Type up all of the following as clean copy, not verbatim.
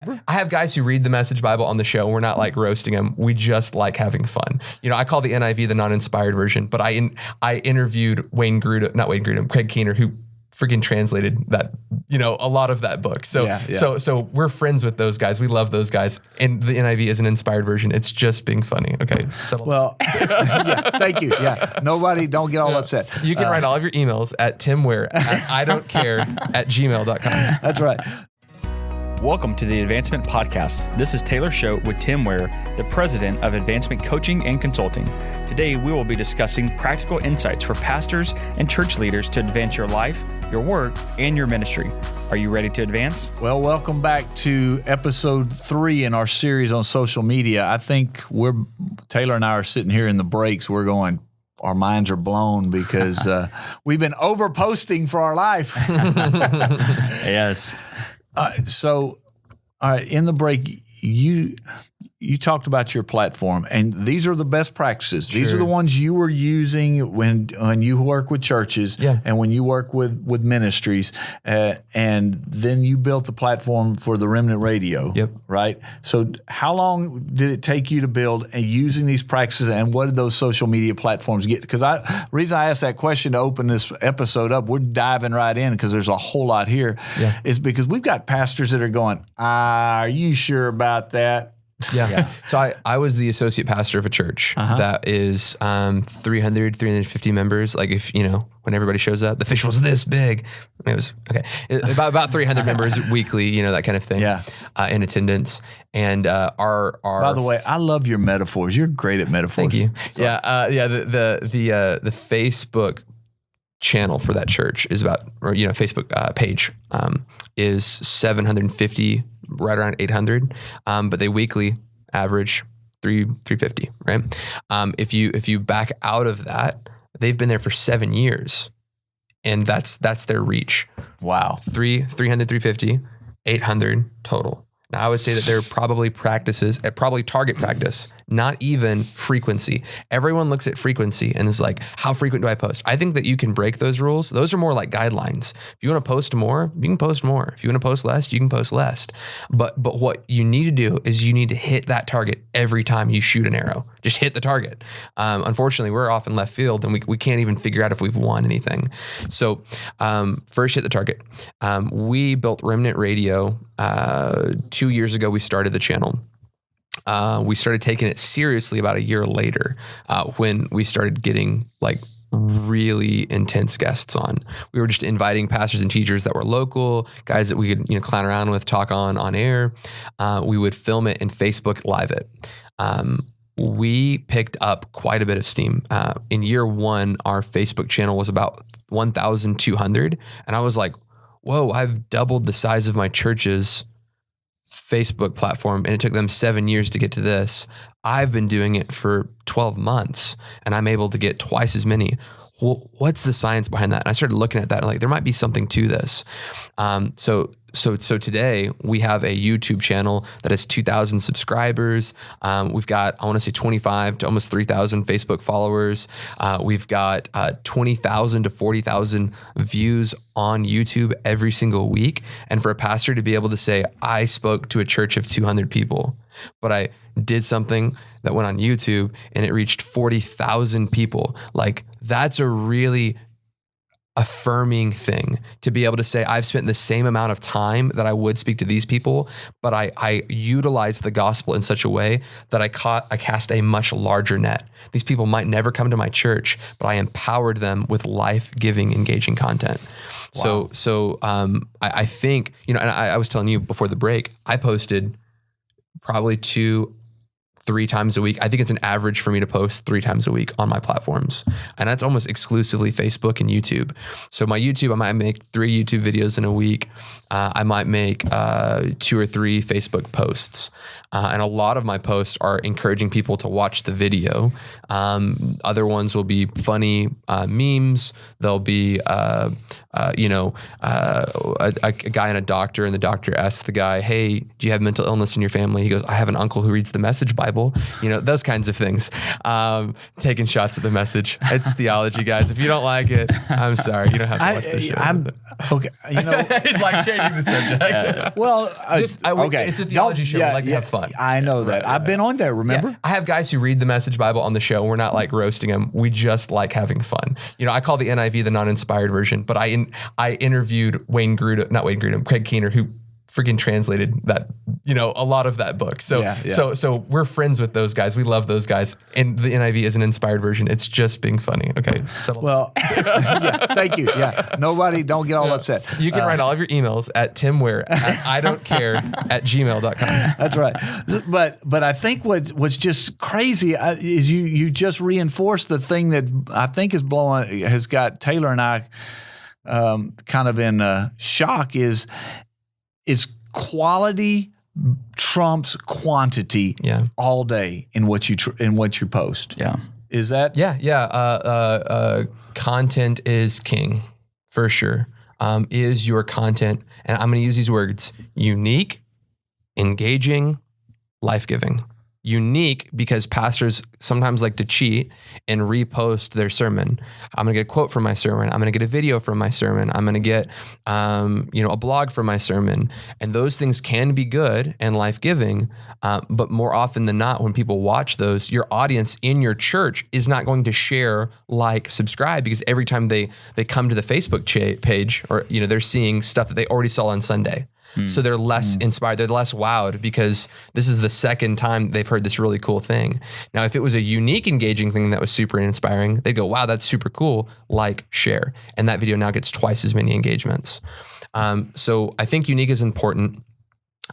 I have guys who read the Message Bible on the show. We're not like roasting them. We just like having fun. I call the NIV the non-inspired version, but I interviewed Craig Keener, who freaking translated that, a lot of that book. So, so we're friends with those guys. We love those guys. And the NIV is an inspired version. It's just being funny. Okay. Well, thank you. Yeah. Nobody, don't get all upset. You can write all of your emails at timware@idon'tcare@gmail.com. That's right. Welcome to the Advancement Podcast. This is Taylor Show with Tim Ware, the president of Advancement Coaching and Consulting. Today, we will be discussing practical insights for pastors and church leaders to advance your life, your work, and your ministry. Are you ready to advance? Well, welcome back to episode 3 in our series on social media. I think Taylor and I are sitting here in the breaks. We're going, our minds are blown because we've been over-posting for our life. Yes. So, in the break, you talked about your platform, and these are the best practices. Sure. These are the ones you were using when you work with churches and when you work with ministries, and then you built the platform for the Remnant Radio. Yep. Right. So, how long did it take you to build and using these practices, and what did those social media platforms get? Because the reason I asked that question to open this episode up, we're diving right in because there's a whole lot here. Yeah. Is because we've got pastors that are going, "Are you sure about that?" Yeah. So I was the associate pastor of a church that is 350 members. Like when everybody shows up, the fish was this big. It was okay. About 300 members weekly, that kind of thing. Yeah. In attendance. And our By the way, I love your metaphors. You're great at metaphors. Thank you. So, The Facebook channel for that church is Facebook page is 750, right around 800, but they weekly average 350, right? If you back out of that, they've been there for 7 years, and that's their reach. Wow. 300, 350, 800 total. Now, I would say that there are probably target practice, not even frequency. Everyone looks at frequency and is like, how frequent do I post? I think that you can break those rules. Those are more like guidelines. If you want to post more, you can post more. If you want to post less, you can post less. But what you need to do is you need to hit that target every time you shoot an arrow. Just hit the target. Unfortunately, we're off in left field and we can't even figure out if we've won anything. So first, hit the target. We built Remnant Radio 2 years ago. We started the channel. We started taking it seriously about a year later when we started getting like really intense guests on. We were just inviting pastors and teachers that were local, guys that we could clown around with, talk on air. We would film it and Facebook Live it. We picked up quite a bit of steam. In year 1, our Facebook channel was about 1,200, and I was like, whoa, I've doubled the size of my church's Facebook platform, and it took them 7 years to get to this. I've been doing it for 12 months, and I'm able to get twice as many. Well, what's the science behind that? And I started looking at that, and like, there might be something to this. So today we have a YouTube channel that has 2,000 subscribers. We've got, I want to say 25 to almost 3,000 Facebook followers. We've got 20,000 to 40,000 views on YouTube every single week. And for a pastor to be able to say, I spoke to a church of 200 people, but I did something that went on YouTube and it reached 40,000 people. Like, that's a really affirming thing to be able to say, I've spent the same amount of time that I would speak to these people, but I utilized the gospel in such a way that I cast a much larger net. These people might never come to my church, but I empowered them with life-giving, engaging content. Wow. So I think, and I was telling you before the break, I posted probably 2-3 times a week. I think it's an average for me to post 3 times a week on my platforms. And that's almost exclusively Facebook and YouTube. So my YouTube, I might make 3 YouTube videos in a week. I might make 2 or 3 Facebook posts. And a lot of my posts are encouraging people to watch the video. Other ones will be funny memes. There'll be, a guy and a doctor, and the doctor asks the guy, hey, do you have mental illness in your family? He goes, I have an uncle who reads the Message Bible Bible, those kinds of things. Taking shots at the message. It's theology, guys. If you don't like it, I'm sorry. You don't have to watch the show. Okay. He's like changing the subject. Well, okay. It's a theology show. We like to have fun. I know that. I've been on there, remember? Yeah. I have guys who read the Message Bible on the show. We're not like roasting them. We just like having fun. I call the NIV the non-inspired version, but I interviewed Craig Keener, who freaking translated that, a lot of that book. So, so we're friends with those guys. We love those guys. And the NIV is an inspired version. It's just being funny. Okay. Settle. Well, thank you. Yeah. Nobody, don't get all upset. You can write all of your emails at timware@idon'tcare@gmail.com. That's right. But I think what's just crazy is you just reinforced the thing that I think has got Taylor and I kind of in shock is quality trumps quantity all day in what you post. Yeah. Is that? Yeah. Content is king for sure. Is your content, and I'm going to use these words: unique, engaging, life-giving. Unique because pastors sometimes like to cheat and repost their sermon. I'm going to get a quote from my sermon. I'm going to get a video from my sermon. I'm going to get, a blog from my sermon. And those things can be good and life-giving. But more often than not, when people watch those, your audience in your church is not going to share, like, subscribe, because every time they come to the Facebook page or, they're seeing stuff that they already saw on Sunday. So they're less inspired. They're less wowed because this is the second time they've heard this really cool thing. Now, if it was a unique, engaging thing that was super inspiring, they'd go, wow, that's super cool. Like, share. And that video now gets twice as many engagements. So I think unique is important,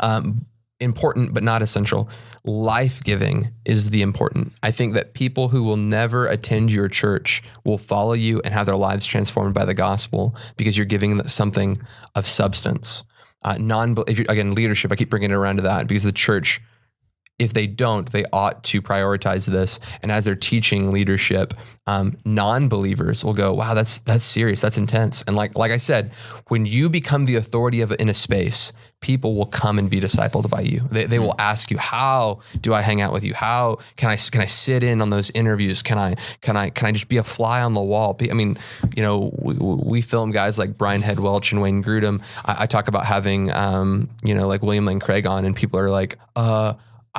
but not essential. Life-giving is the important. I think that people who will never attend your church will follow you and have their lives transformed by the gospel because you're giving them something of substance. Leadership, I keep bringing it around to that because the church, if they don't, they ought to prioritize this. And as they're teaching leadership, non-believers will go, wow, that's serious, that's intense. And like I said, when you become the authority in a space, people will come and be discipled by you. They will ask you, how do I hang out with you? How can I sit in on those interviews? Can I just be a fly on the wall? I mean, we film guys like Brian Head Welch and Wayne Grudem. I talk about having, like William Lane Craig on, and people are like,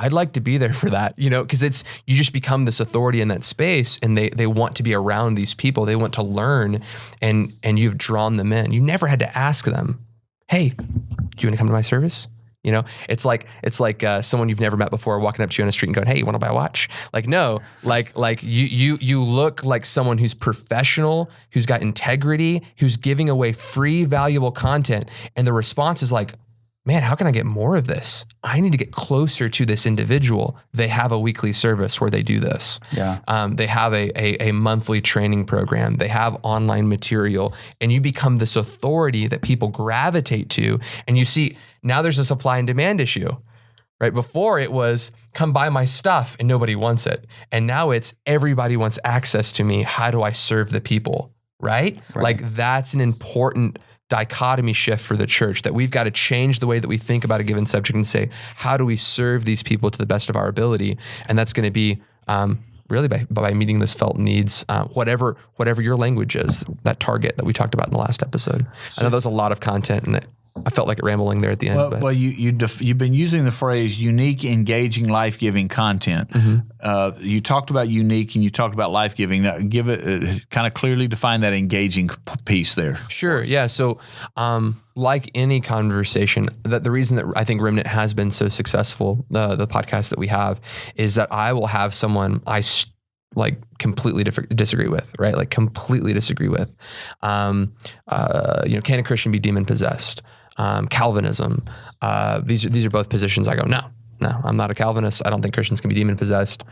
I'd like to be there for that, because you just become this authority in that space, and they want to be around these people. They want to learn, and you've drawn them in. You never had to ask them, hey, do you want to come to my service? It's like someone you've never met before walking up to you on the street and going, hey, you want to buy a watch? Like, no, like you look like someone who's professional, who's got integrity, who's giving away free, valuable content. And the response is like, man, how can I get more of this? I need to get closer to this individual. They have a weekly service where they do this. Yeah. They have a monthly training program. They have online material, and you become this authority that people gravitate to. And you see, now there's a supply and demand issue, right? Before it was, come buy my stuff and nobody wants it. And now it's, everybody wants access to me. How do I serve the people, right? Like, that's an important dichotomy shift for the church, that we've got to change the way that we think about a given subject and say, how do we serve these people to the best of our ability? And that's going to be really by meeting those felt needs, whatever your language is, that target that we talked about in the last episode. I know there's a lot of content, and I felt like it rambling there at the end. Well, you've been using the phrase unique, engaging, life-giving content. Mm-hmm. You talked about unique and you talked about life-giving. Now, give it kind of clearly define that engaging piece there. Sure. Yeah. So, like any conversation, that the reason that I think Remnant has been so successful, the podcast that we have, is that I will have someone completely disagree with, right? Like completely disagree with. Can a Christian be demon possessed? Calvinism. These are both positions I go, no, I'm not a Calvinist. I don't think Christians can be demon possessed,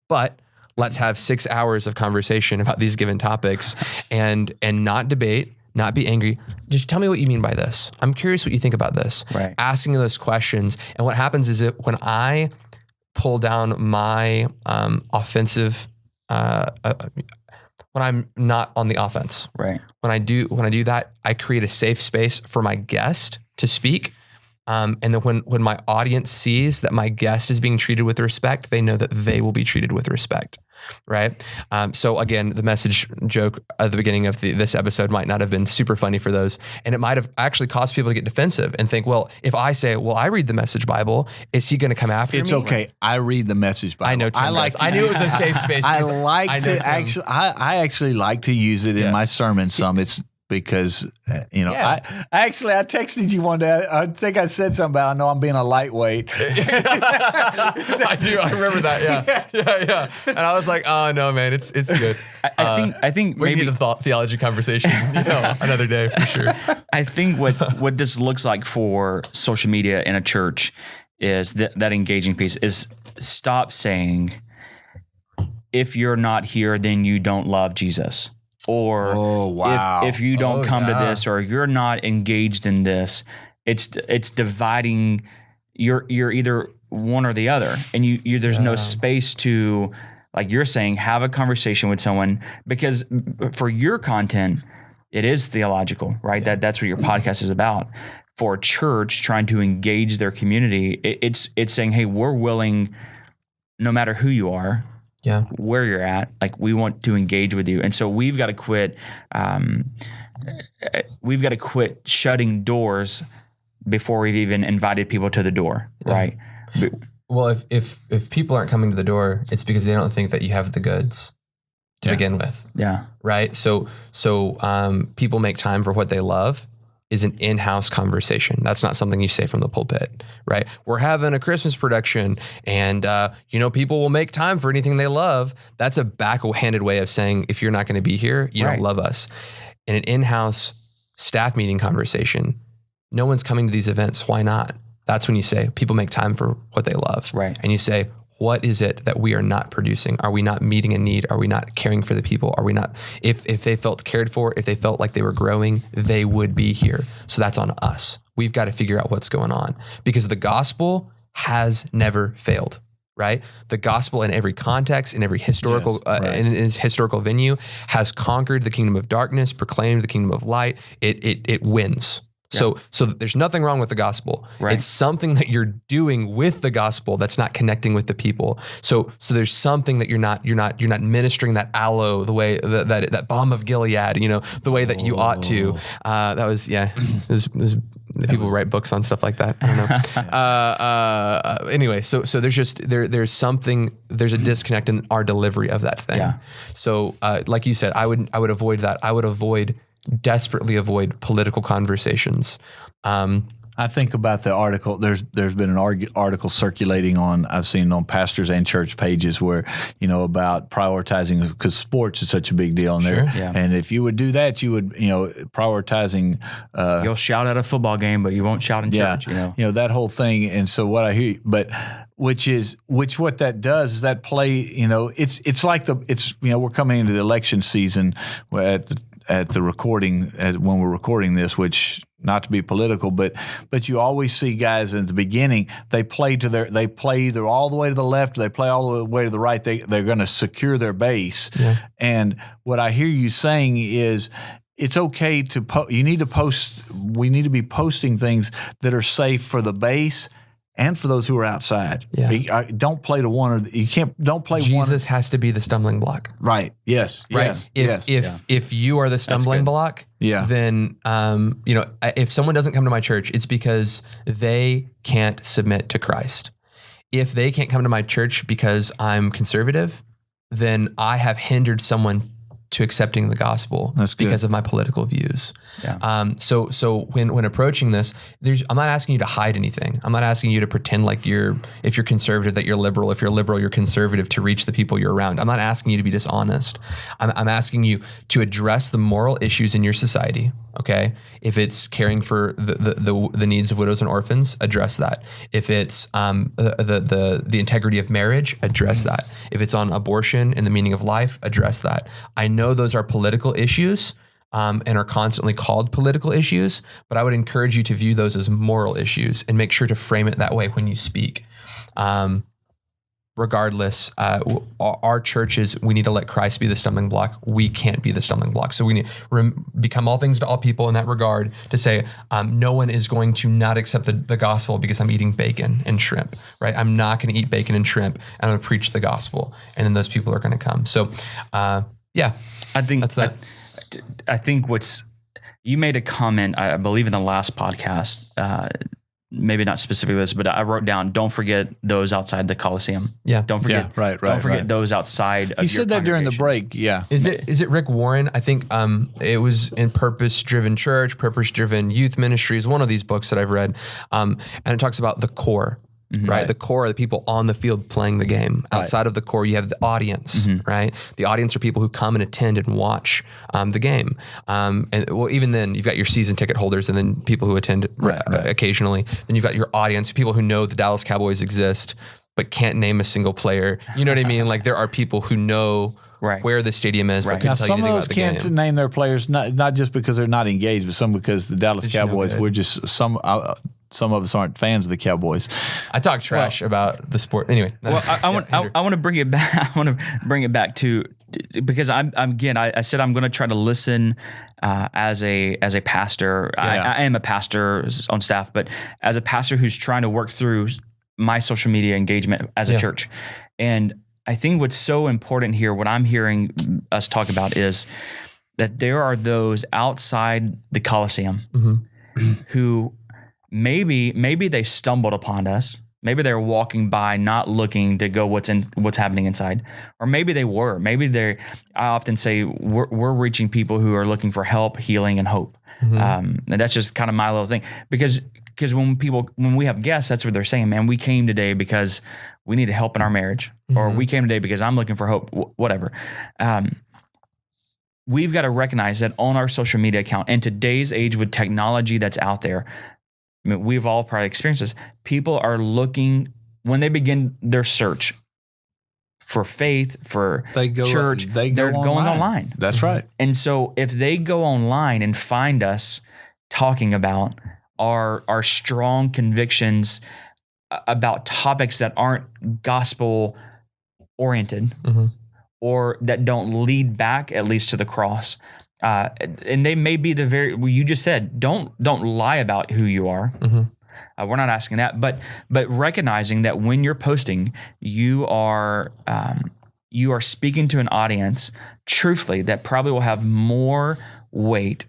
but let's have 6 hours of conversation about these given topics and not debate, not be angry. Just tell me what you mean by this. I'm curious what you think about this. Right. Asking those questions. And what happens is that when I pull down my offensive, when I'm not on the offense, right? When I do that, I create a safe space for my guest to speak, And then when my audience sees that my guest is being treated with respect, they know that they will be treated with respect, right? So again, the message joke at the beginning of this episode might not have been super funny for those. And it might have actually caused people to get defensive and think, well, if I say, well, I read the Message Bible, is he going to come after me? It's okay. I read the Message Bible. I know Tim I knew it was a safe space. I actually like to use it in my sermon some. It's because, I texted you one day. I think I said something about, I know I'm being a lightweight. I do. I remember that. Yeah. And I was like, oh no, man, it's good. I think we maybe need a theology conversation, another day for sure. I think what this looks like for social media in a church is that engaging piece is stop saying, if you're not here, then you don't love Jesus. Or if you don't come to this, or if you're not engaged in this, it's dividing. You're either one or the other, and you there's no space to, like you're saying, have a conversation with someone, because for your content, it is theological, right? That's what your podcast is about. For a church trying to engage their community, it's saying, hey, we're willing, no matter who you are. Yeah, where you're at, like we want to engage with you, and so we've got to quit. We've got to quit shutting doors before we've even invited people to the door, right? Well, if people aren't coming to the door, it's because they don't think that you have the goods to begin with. Yeah, right. So people make time for what they love is an in-house conversation. That's not something you say from the pulpit, right? We're having a Christmas production and, people will make time for anything they love. That's a backhanded way of saying, if you're not going to be here, you don't love us. In an in-house staff meeting conversation, no one's coming to these events. Why not? That's when you say people make time for what they love. Right. And you say, what is it that we are not producing? Are we not meeting a need? Are we not caring for the people? Are we not, if they felt cared for, if they felt like they were growing, they would be here. So that's on us. We've got to figure out what's going on, because the gospel has never failed, right? The gospel in every context, in every historical, in its historical venue, has conquered the kingdom of darkness, proclaimed the kingdom of light. It wins. Yeah. So there's nothing wrong with the gospel. Right. It's something that you're doing with the gospel that's not connecting with the people. So there's something that you're not ministering that aloe the way that balm of Gilead, the way that you ought to. That was people write books on stuff like that. I don't know. Anyway, so there's just there's a disconnect in our delivery of that thing. Yeah. So like you said, I would avoid that. I would desperately avoid political conversations. I think about the article. There's been an article circulating I've seen on pastors and church pages where, about prioritizing, because sports is such a big deal in there. Yeah. And if you would do that, you would, prioritizing. You'll shout at a football game, but you won't shout in church, that whole thing. And so what I hear, but what that does is that play, it's like we're coming into the election season at the recording, when we're recording this, which, not to be political, but you always see guys at the beginning, they play either all the way to the left, or they play all the way to the right. They're going to secure their base. Yeah. And what I hear you saying is, it's okay to we need to be posting things that are safe for the base and for those who are outside. Yeah. Don't play to one, or you can't. Don't play Jesus one. Jesus has to be the stumbling block. Right. Yes. Right. Yes. If you are the stumbling block, then if someone doesn't come to my church, it's because they can't submit to Christ. If they can't come to my church because I'm conservative, then I have hindered someone to accepting the gospel because of my political views. Yeah. So when approaching this, I'm not asking you to hide anything. I'm not asking you to pretend like if you're conservative, that you're liberal. If you're liberal, you're conservative to reach the people you're around. I'm not asking you to be dishonest. I'm asking you to address the moral issues in your society. Okay. If it's caring for the needs of widows and orphans, address that. If it's the integrity of marriage, address that. If it's on abortion and the meaning of life, address that. I know those are political issues and are constantly called political issues, but I would encourage you to view those as moral issues and make sure to frame it that way when you speak. regardless, our churches, we need to let Christ be the stumbling block. We can't be the stumbling block. So we need to become all things to all people in that regard, to say no one is going to not accept the gospel because I'm eating bacon and shrimp, right? I'm not going to eat bacon and shrimp. I'm going to preach the gospel, and then those people are going to come. So yeah, I think that's that. I think you made a comment, I believe in the last podcast, maybe not specifically this, but I wrote down, don't forget those outside the Coliseum. Yeah. Don't forget, Don't forget those outside of He said that during the congregation. break. Yeah. Is it Rick Warren? I think it was in Purpose Driven Church, Purpose Driven Youth Ministries, one of these books that I've read. And it talks about the core. Right. The core are the people on the field playing the game. Outside of the core, you have the audience, right? The audience are people who come and attend and watch the game. And well, even then, you've got your season ticket holders and then people who attend occasionally. Then you've got your audience, people who know the Dallas Cowboys exist, but can't name a single player. You know what I mean? Like there are people who know where the stadium is, but couldn't tell you some anything of about us the can't game. name their players, not just because they're not engaged, but some because the Dallas Cowboys, we're just some of us aren't fans of the Cowboys. I talk trash about the sport. Anyway. Well, I want to bring it back. I want to bring it back to, because I said I'm going to try to listen as a pastor. I am a pastor on staff, but as a pastor who's trying to work through my social media engagement as a church. And I think what's so important here, what I'm hearing us talk about, is that there are those outside the Coliseum who maybe they stumbled upon us. Maybe they're walking by, not looking to go what's happening inside, or maybe they were. I often say we're reaching people who are looking for help, healing, and hope. And that's just kind of my little thing, because when we have guests, that's what they're saying. Man, we came today because we need help in our marriage, or we came today because I'm looking for hope. Whatever. We've got to recognize that on our social media account, in today's age with technology that's out there, I mean, we've all probably experienced this. People are looking, when they begin their search for faith, for church, they're going online. That's right. And so if they go online and find us talking about our strong convictions about topics that aren't gospel oriented, or that don't lead back at least to the cross, and they may be you just said, don't lie about who you are. We're not asking that, but recognizing that when you're posting, you are speaking to an audience truthfully that probably will have more weight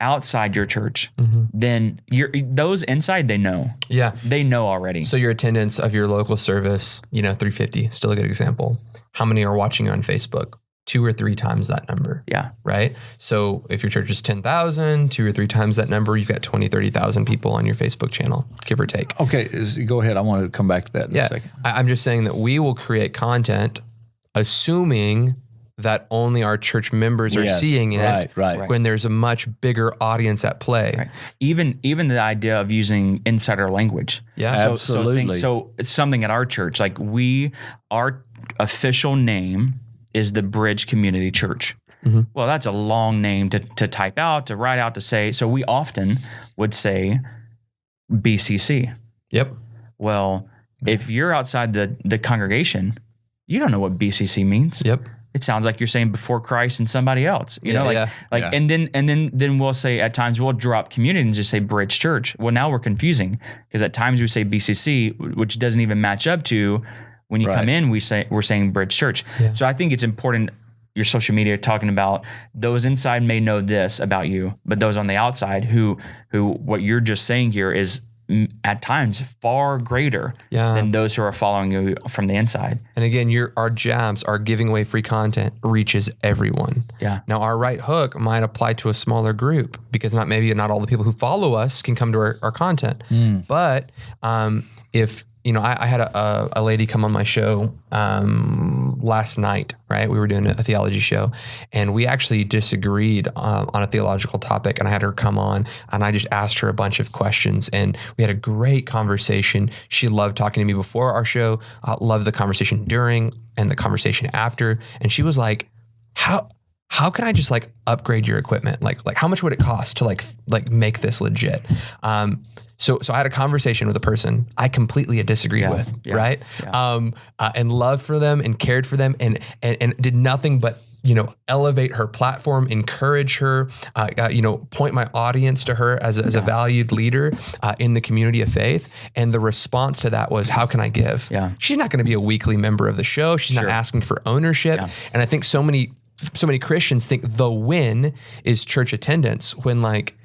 outside your church than those inside. They know. Yeah, they know already. So your attendance of your local service, 350, still a good example. How many are watching you on Facebook? 2 or 3 times that number. Yeah. Right? So if your church is 10,000, 2 or 3 times that number, you've got 20, 30,000 people on your Facebook channel, give or take. Okay. Go ahead. I want to come back to that in a second. I'm just saying that we will create content assuming that only our church members are seeing it when there's a much bigger audience at play. Right. Even the idea of using insider language. Yeah, absolutely. So it's something at our church, like our official name is the Bridge Community Church. Well, that's a long name to type out, to write out, to say. So we often would say BCC. Yep. Well, if you're outside the congregation, you don't know what BCC means. Yep. It sounds like you're saying before Christ and somebody else, and then we'll say, at times we'll drop community and just say Bridge Church. Well, now we're confusing, because at times we say BCC, which doesn't even match up to when you come in. We're saying Bridge Church. Yeah. So I think it's important, your social media, talking about those inside may know this about you, but those on the outside who what you're just saying here is at times far greater than those who are following you from the inside. And again, our jabs, our giving away free content reaches everyone. Yeah. Now our right hook might apply to a smaller group, because not all the people who follow us can come to our content. But if I had a lady come on my show last night, right? We were doing a theology show, and we actually disagreed on a theological topic, and I had her come on, and I just asked her a bunch of questions, and we had a great conversation. She loved talking to me before our show, loved the conversation during and the conversation after, and she was like, how how can I just like upgrade your equipment? Like how much would it cost to like make this legit? So I had a conversation with a person I completely disagreed with, right? Yeah. And loved for them and cared for them and did nothing but, you know, elevate her platform, encourage her, you know, point my audience to her as a valued leader in the community of faith. And the response to that was, how can I give? Yeah. She's not going to be a weekly member of the show. She's not asking for ownership. Yeah. And I think so many Christians think the win is church attendance when like,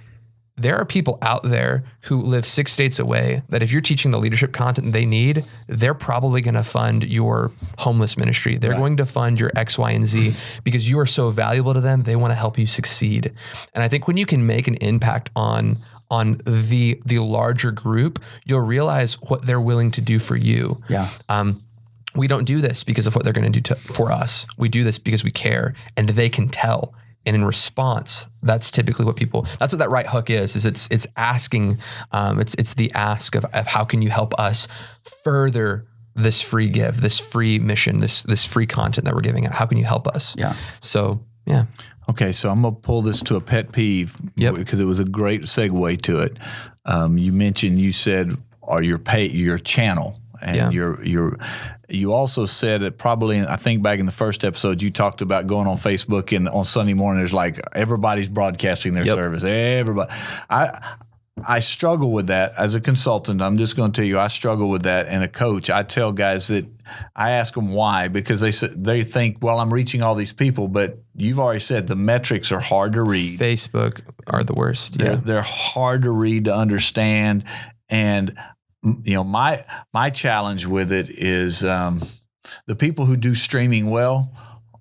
there are people out there who live 6 states away that if you're teaching the leadership content they need, they're probably going to fund your homeless ministry. They're going to fund your X, Y, and Z because you are so valuable to them. They want to help you succeed. And I think when you can make an impact on the larger group, you'll realize what they're willing to do for you. Yeah. We don't do this because of what they're going to do for us. We do this because we care and they can tell. And in response, that's typically what that's what that right hook is it's asking, it's the ask of how can you help us further this free give, this free mission, this free content that we're giving out. How can you help us? Yeah. So, yeah. Okay. So I'm going to pull this to a pet peeve because it was a great segue to it. You said, or your channel. And you also said it probably, I think back in the first episode, you talked about going on Facebook and on Sunday morning, there's like everybody's broadcasting their service. Everybody. I struggle with that as a consultant. I'm just going to tell you, I struggle with that. And a coach, I tell guys that I ask them why, because they think, well, I'm reaching all these people, but you've already said the metrics are hard to read. Facebook are the worst. They're hard to read, to understand. And you know, my challenge with it is the people who do streaming well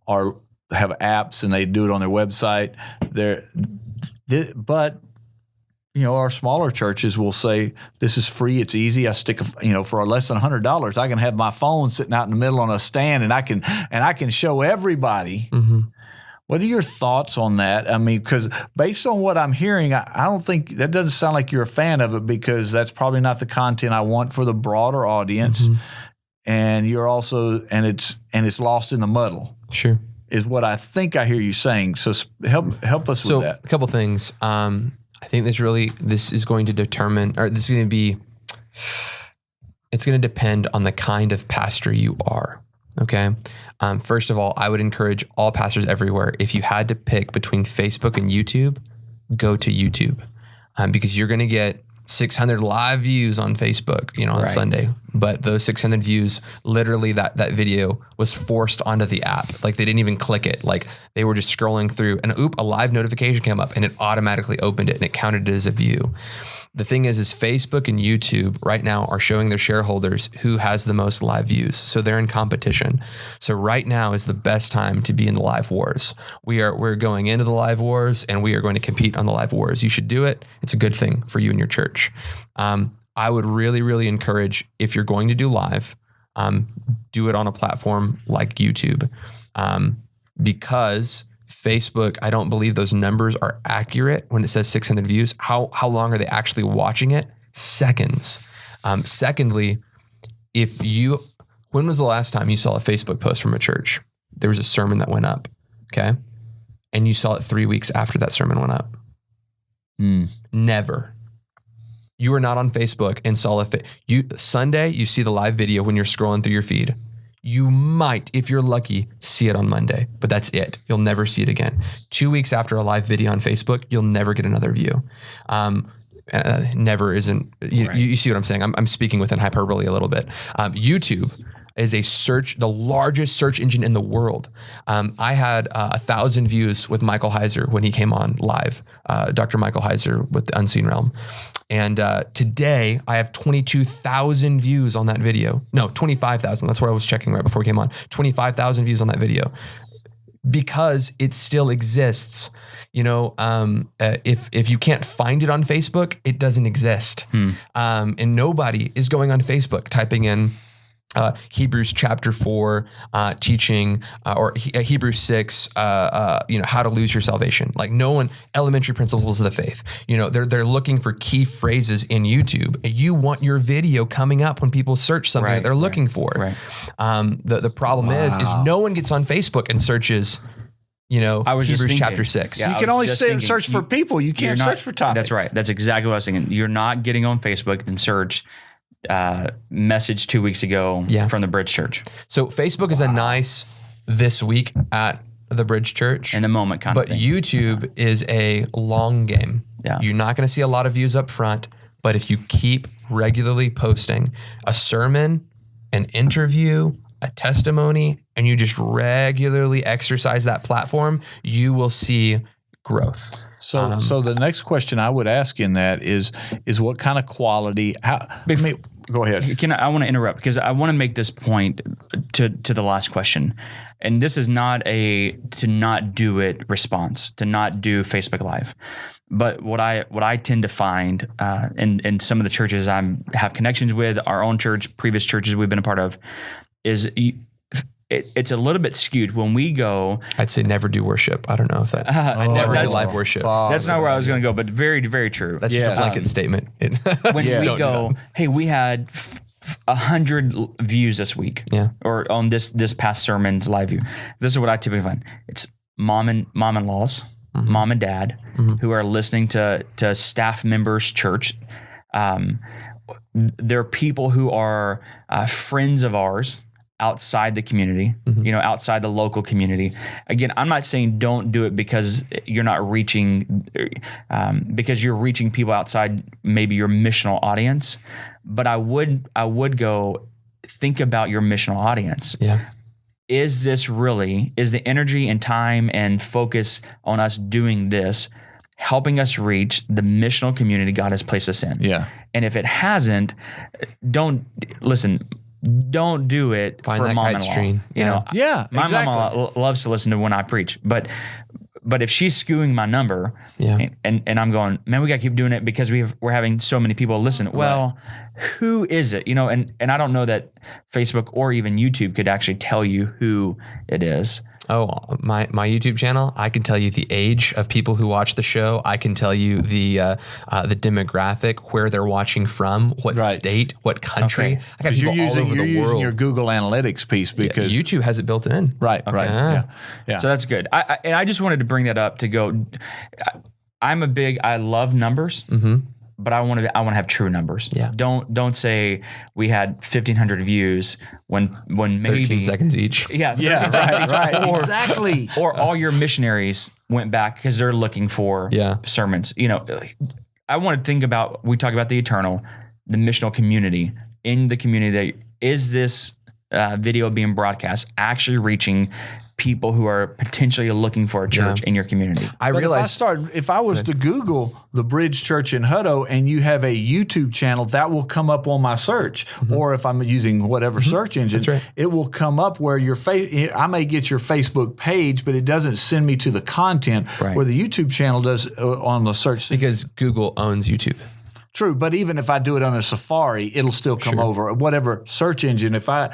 have apps and they do it on their website. But you know, our smaller churches will say this is free, it's easy. I stick, you know, for less than $100, I can have my phone sitting out in the middle on a stand, and I can show everybody. Mm-hmm. What are your thoughts on that? I mean, because based on what I'm hearing, I don't think that doesn't sound like you're a fan of it, because that's probably not the content I want for the broader audience. Mm-hmm. And you're also, and it's lost in the muddle. Sure, is what I think I hear you saying. So help us with that. A couple things. I think this is going to determine, or this is going to be, it's going to depend on the kind of pastor you are. Okay. First of all, I would encourage all pastors everywhere, if you had to pick between Facebook and YouTube, go to YouTube, because you're going to get 600 live views on Facebook, on Sunday, but those 600 views, literally that video was forced onto the app. Like, they didn't even click it. Like, they were just scrolling through and a live notification came up and it automatically opened it and it counted it as a view. The thing is Facebook and YouTube right now are showing their shareholders who has the most live views. So they're in competition. So right now is the best time to be in the live wars. We're going into the live wars and we are going to compete on the live wars. You should do it. It's a good thing for you and your church. I would really, really encourage, if you're going to do live, do it on a platform like YouTube, because Facebook, I don't believe those numbers are accurate when it says 600 views. How long are they actually watching it? Seconds. Secondly, when was the last time you saw a Facebook post from a church? There was a sermon that went up, okay? And you saw it 3 weeks after that sermon went up. Never. You were not on Facebook and saw Sunday, you see the live video when you're scrolling through your feed. You might, if you're lucky, see it on Monday, but that's it. You'll never see it again. 2 weeks after a live video on Facebook, you'll never get another view. Never isn't, you see what I'm saying? I'm speaking within hyperbole a little bit. YouTube is the largest search engine in the world. I had 1,000 views with Michael Heiser when he came on live, Dr. Michael Heiser with the Unseen Realm. And today I have 22,000 views on that video. No, 25,000. That's what I was checking right before we came on. 25,000 views on that video, because it still exists. If you can't find it on Facebook, it doesn't exist. And nobody is going on Facebook typing in Hebrews chapter 4 teaching, or Hebrews 6, how to lose your salvation. Like, no one, elementary principles of the faith. They're looking for key phrases in YouTube. You want your video coming up when people search something that they're looking for. The problem is no one gets on Facebook and searches I was just Hebrews thinking. chapter 6. Yeah. You I can was only just search for people. You can't search for topics. That's right. That's exactly what I was thinking. You're not getting on Facebook and search message 2 weeks ago from the Bridge Church. So Facebook is a nice this week at the Bridge Church. In the moment kind of But thing. YouTube is a long game. Yeah. You're not going to see a lot of views up front, but if you keep regularly posting a sermon, an interview, a testimony, and you just regularly exercise that platform, you will see growth. So the next question I would ask in that is what kind of quality? Go ahead. I want to interrupt because I want to make this point to the last question. And this is not a to not do it response, to not do Facebook Live. But what I tend to find in some of the churches I have connections with, our own church, previous churches we've been a part of, is it's a little bit skewed when we go. I'd say never do worship. I don't know if that's never do live worship. That's not where I was going to go, but very, very true. That's just a blanket statement. When we go, hey, we had 100 views this week, or on this past sermon's live view. This is what I typically find. It's mom-in-laws, mom and dad, who are listening to staff members' church. There are people who are friends of ours outside the community, outside the local community. Again, I'm not saying don't do it because you're not reaching, because you're reaching people outside maybe your missional audience. But I would go think about your missional audience. Yeah. Is the energy and time and focus on us doing this helping us reach the missional community God has placed us in? Yeah. And if it hasn't, don't do it Find for that mom-in-law. kite stream. My mom-in-law loves to listen to when I preach, but if she's skewing my number, and I'm going, man, we got to keep doing it because we're having so many people listen. Well, who is it? And I don't know that Facebook or even YouTube could actually tell you who it is. Oh, my YouTube channel, I can tell you the age of people who watch the show. I can tell you the demographic, where they're watching from, what state, what country. Okay. I got people all over the world. You're using your Google Analytics piece because YouTube has it built in. Right. Yeah. So that's good. I just wanted to bring that up to go. I love numbers. But I want to have true numbers. Yeah. Don't say we had 1,500 views when maybe 13 seconds each. Yeah. Right. Exactly. Or all your missionaries went back because they're looking for sermons. I want to think about. We talk about the eternal, the missional community. In the community, is this video being broadcast actually reaching people who are potentially looking for a church in your community? I realized if I was to Google the Bridge Church in Hutto and you have a YouTube channel, that will come up on my search. Or if I'm using whatever search engine, it will come up where I may get your Facebook page, but it doesn't send me to the content where the YouTube channel does on the search. Because Google owns YouTube. True, but even if I do it on a Safari, it'll still come over whatever search engine. If I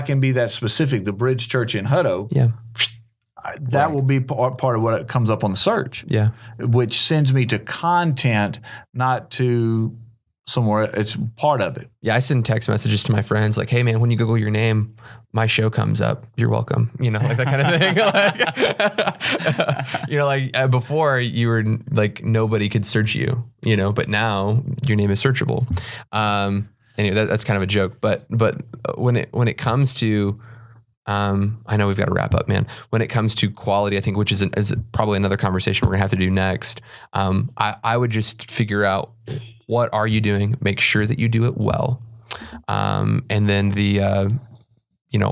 can be that specific, the Bridge Church in Hutto, that will be part of what comes up on the search. Yeah, which sends me to content, not to somewhere. It's part of it. Yeah, I send text messages to my friends like, "Hey, man, when you Google your name, my show comes up. You're welcome." Like that kind of thing. Before you were like nobody could search you. But now your name is searchable. Anyway, that's kind of a joke. But when it comes to I know we've got to wrap up, man. When it comes to quality, I think, which is probably another conversation we're gonna have to do next. I would just figure out, what are you doing? Make sure that you do it well. And then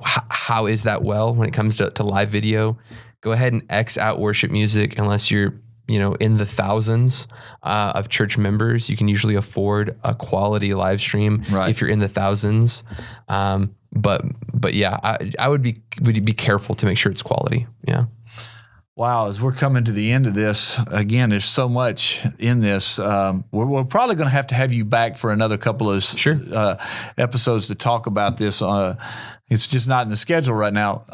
how is that well when it comes to live video? Go ahead and X out worship music unless you're, in the thousands of church members. You can usually afford a quality live stream if you're in the thousands. But yeah, I would be careful to make sure it's quality. Yeah. Wow, as we're coming to the end of this, again, there's so much in this. We're probably going to have you back for another couple of episodes to talk about this. It's just not in the schedule right now.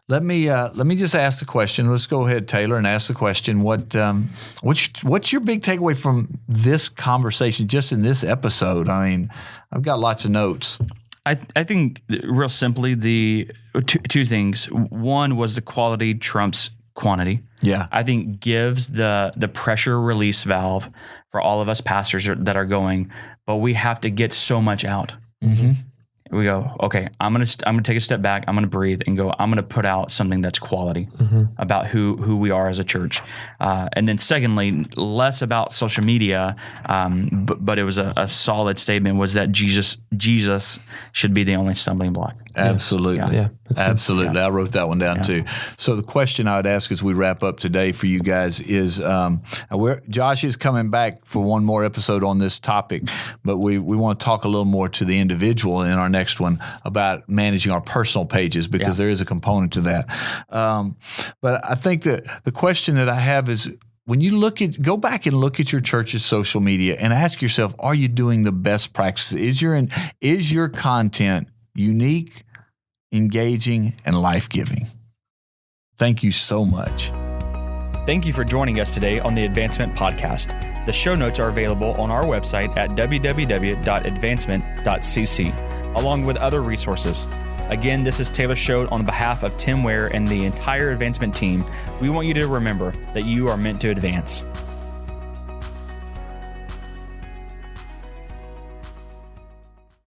Let me just ask the question. Let's go ahead, Taylor, and ask the question. What's your big takeaway from this conversation, just in this episode? I mean, I've got lots of notes. I think real simply, the two things. One was the quality trumps quantity. Yeah. I think gives the pressure release valve for all of us pastors that are going, but we have to get so much out. Mm-hmm. We go, okay, I'm gonna take a step back. I'm gonna breathe and go. I'm gonna put out something that's quality about who we are as a church, and then secondly, less about social media, but it was a solid statement was that Jesus should be the only stumbling block. Absolutely. Yeah, that's good. Absolutely. Yeah. I wrote that one down too. So the question I would ask as we wrap up today for you guys is, Josh is coming back for one more episode on this topic, but we want to talk a little more to the individual in our next one about managing our personal pages, because there is a component to that. But I think that the question that I have is, when you go back and look at your church's social media and ask yourself, are you doing the best practices? Is your content unique, engaging, and life-giving? Thank you so much. Thank you for joining us today on the Advancement Podcast. The show notes are available on our website at www.advancement.cc, along with other resources. Again, this is Taylor Schode on behalf of Tim Ware and the entire Advancement team. We want you to remember that you are meant to advance.